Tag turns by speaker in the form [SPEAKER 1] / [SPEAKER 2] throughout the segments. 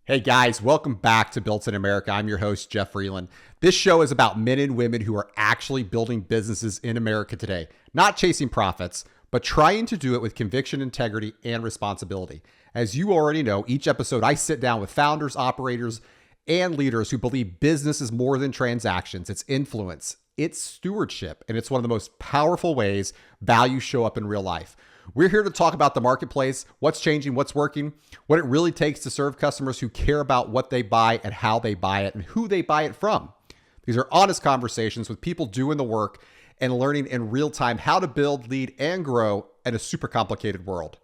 [SPEAKER 1] Hey guys, welcome back to Built in America. I'm your host, Jeff Vreeland. This show is about men and women who are actually building businesses in America today, not chasing profits, but trying to do it with conviction, integrity, and responsibility. As you already know, each episode I sit down with founders, operators, and leaders who believe business is more than transactions. It's influence, it's stewardship, and it's one of the most powerful ways values show up in real life. We're here to talk about the marketplace, what's changing, what's working, what it really takes to serve customers who care about what they buy and how they buy it and who they buy it from. These are honest conversations with people doing the work and learning in real time how to build, lead, and grow in a super complicated world.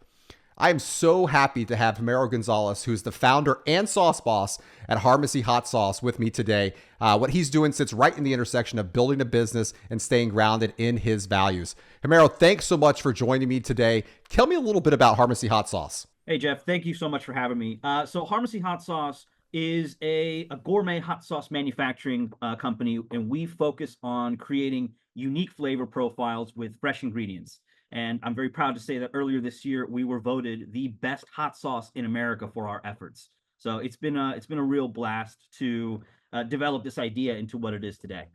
[SPEAKER 1] I am so happy to have Homero Gonzalez, who's the founder and sauce boss at Harmacy Hot Sauce, with me today. What he's doing sits right in the intersection of building a business and staying grounded in his values. Homero, thanks so much for joining me today. Tell me a little bit about Harmacy Hot Sauce.
[SPEAKER 2] Hey, Jeff, thank you so much for having me. So Harmacy Hot Sauce is a gourmet hot sauce manufacturing company, and we focus on creating unique flavor profiles with fresh ingredients. And I'm very proud to say that earlier this year, we were voted the best hot sauce in America for our efforts. So it's been a real blast to develop this idea into what it is today.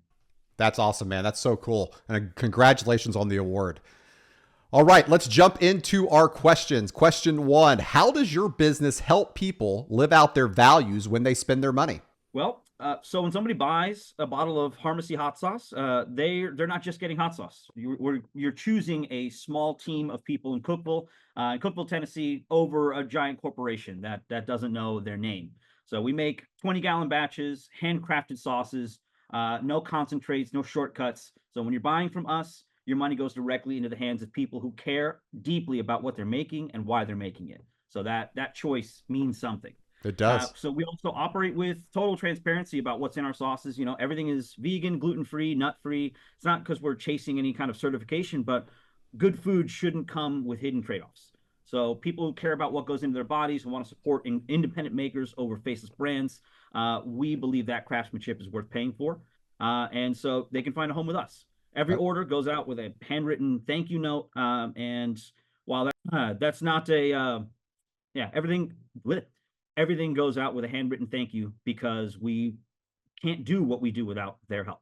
[SPEAKER 1] That's awesome, man. That's so cool. And congratulations on the award. All right, let's jump into our questions. Question one, how does your business help people live out their values when they spend their money?
[SPEAKER 2] Well, so when somebody buys a bottle of Harmacy Hot Sauce, they're not just getting hot sauce. You're choosing a small team of people in Cookeville, Tennessee, over a giant corporation that doesn't know their name. So we make 20-gallon batches, handcrafted sauces, no concentrates, no shortcuts. So when you're buying from us, your money goes directly into the hands of people who care deeply about what they're making and why they're making it. So that choice means something.
[SPEAKER 1] It does.
[SPEAKER 2] So we also operate with total transparency about what's in our sauces. You know, everything is vegan, gluten-free, nut-free. It's not because we're chasing any kind of certification, but good food shouldn't come with hidden trade-offs. So people who care about what goes into their bodies, who want to support independent makers over faceless brands, we believe that craftsmanship is worth paying for. And so they can find a home with us. Every order goes out with a handwritten thank you note. And while that's not everything goes out with a handwritten thank you because we can't do what we do without their help.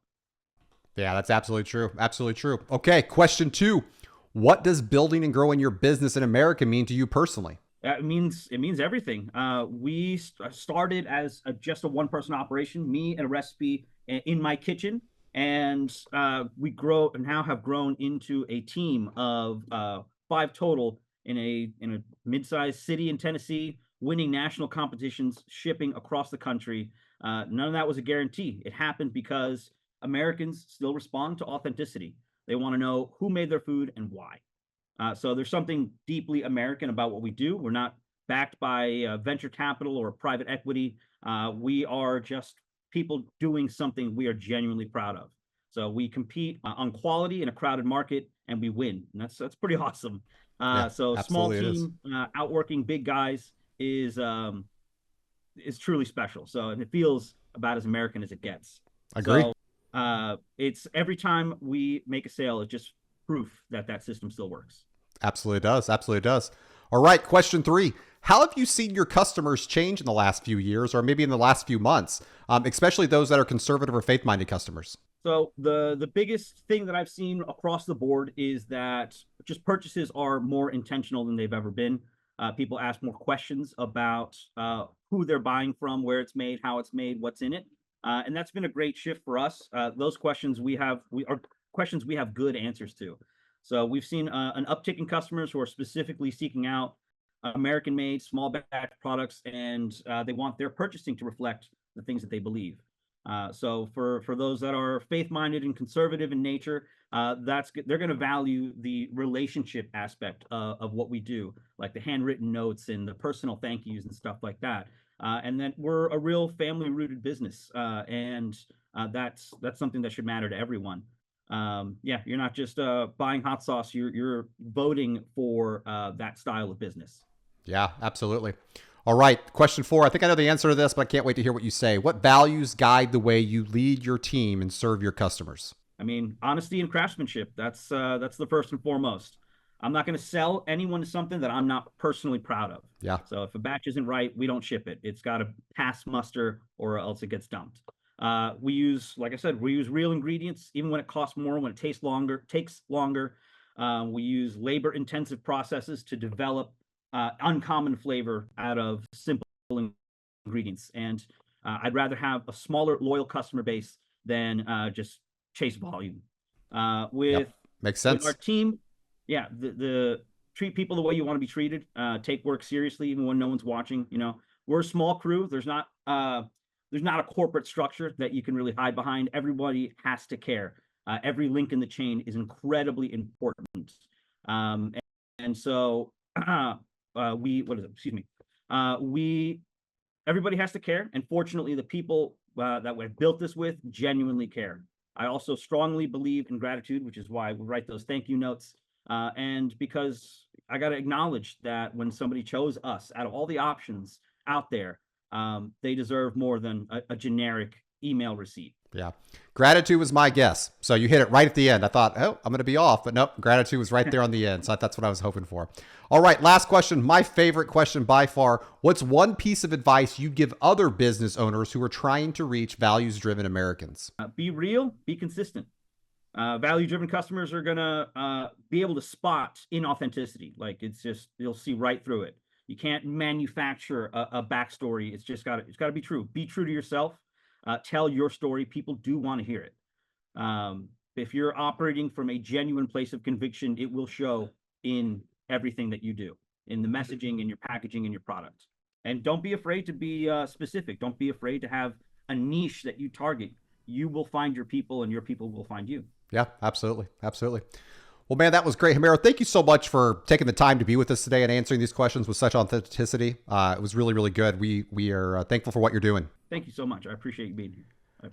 [SPEAKER 1] Yeah, that's absolutely true. Absolutely true. Okay, question two. What does building and growing your business in America mean to you personally?
[SPEAKER 2] It means everything. We started as just a one-person operation, me and a recipe in my kitchen, and we now have grown into a team of 5 total in a mid-sized city in Tennessee, winning national competitions, shipping across the country. None of that was a guarantee. It happened because Americans still respond to authenticity. They want to know who made their food and why. So there's something deeply American about what we do. We're not backed by venture capital or private equity. We are just people doing something we are genuinely proud of. So we compete on quality in a crowded market, and we win. And that's pretty awesome. So small team outworking big guys is truly special. So, and it feels about as American as it gets.
[SPEAKER 1] Agree.
[SPEAKER 2] So, it's every time we make a sale, it's just proof that system still works.
[SPEAKER 1] Absolutely does. Absolutely does. All right. Question 3. How have you seen your customers change in the last few years or maybe in the last few months, especially those that are conservative or faith-minded customers?
[SPEAKER 2] So the biggest thing that I've seen across the board is that just purchases are more intentional than they've ever been. People ask more questions about who they're buying from, where it's made, how it's made, what's in it. And that's been a great shift for us. Those questions are questions we have good answers to. So we've seen an uptick in customers who are specifically seeking out American-made, small batch products, and they want their purchasing to reflect the things that they believe. So for those that are faith-minded and conservative in nature, they're going to value the relationship aspect of what we do, like the handwritten notes and the personal thank yous and stuff like that. And then we're a real family-rooted business, and that's something that should matter to everyone. You're not just buying hot sauce; you're voting for that style of business.
[SPEAKER 1] Yeah, absolutely. All right. Question 4. I think I know the answer to this, but I can't wait to hear what you say. What values guide the way you lead your team and serve your customers?
[SPEAKER 2] I mean, honesty and craftsmanship. That's the first and foremost. I'm not going to sell anyone something that I'm not personally proud of.
[SPEAKER 1] Yeah.
[SPEAKER 2] So if a batch isn't right, we don't ship it. It's got to pass muster or else it gets dumped. We use, like I said, we use real ingredients, even when it costs more, when it takes longer. We use labor intensive processes to develop uncommon flavor out of simple ingredients. And I'd rather have a smaller, loyal customer base than just chase volume.
[SPEAKER 1] Yep. Makes
[SPEAKER 2] With our
[SPEAKER 1] sense.
[SPEAKER 2] team, yeah, the treat people the way you want to be treated. Take work seriously, even when no one's watching. You know, we're a small crew. There's not a corporate structure that you can really hide behind. Everybody has to care. Every link in the chain is incredibly important. And so excuse me, everybody has to care. And fortunately, the people that we've built this with genuinely care. I also strongly believe in gratitude, which is why we write those thank you notes. And because I got to acknowledge that when somebody chose us out of all the options out there, they deserve more than a generic email receipt.
[SPEAKER 1] Yeah. Gratitude was my guess. So you hit it right at the end. I thought, oh, I'm going to be off, but nope. Gratitude was right there on the end. So that's what I was hoping for. All right. Last question. My favorite question by far. What's one piece of advice you give other business owners who are trying to reach values-driven Americans?
[SPEAKER 2] Be real, be consistent. Value-driven customers are going to be able to spot inauthenticity. Like it's just, you'll see right through it. You can't manufacture a backstory. It's got to be true. Be true to yourself. Tell your story. People do want to hear it. If you're operating from a genuine place of conviction, it will show in everything that you do, in the messaging, in your packaging, in your product. And don't be afraid to be specific. Don't be afraid to have a niche that you target. You will find your people and your people will find you.
[SPEAKER 1] Yeah, absolutely. Absolutely. Well, man, that was great. Homero, thank you so much for taking the time to be with us today and answering these questions with such authenticity. It was really, really good. We are thankful for what you're doing.
[SPEAKER 2] Thank you so much. I appreciate you being here.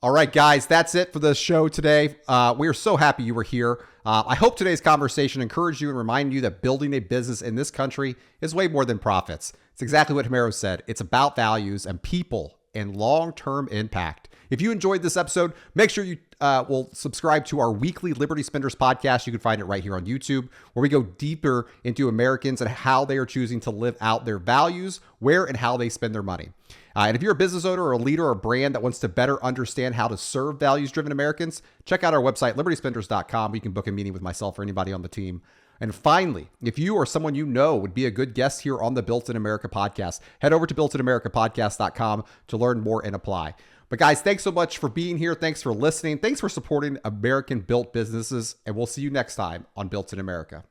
[SPEAKER 1] All right, guys, that's it for the show today. We are so happy you were here. I hope today's conversation encouraged you and reminded you that building a business in this country is way more than profits. It's exactly what Homero said. It's about values and people and long-term impact. If you enjoyed this episode, make sure you will subscribe to our weekly Liberty Spenders podcast. You can find it right here on YouTube, where we go deeper into Americans and how they are choosing to live out their values, where and how they spend their money. And if you're a business owner or a leader or a brand that wants to better understand how to serve values-driven Americans, check out our website, libertyspenders.com. You can book a meeting with myself or anybody on the team. And finally, if you or someone you know would be a good guest here on the Built in America podcast, head over to builtinamericapodcast.com to learn more and apply. But guys, thanks so much for being here. Thanks for listening. Thanks for supporting American built businesses. And we'll see you next time on Built in America.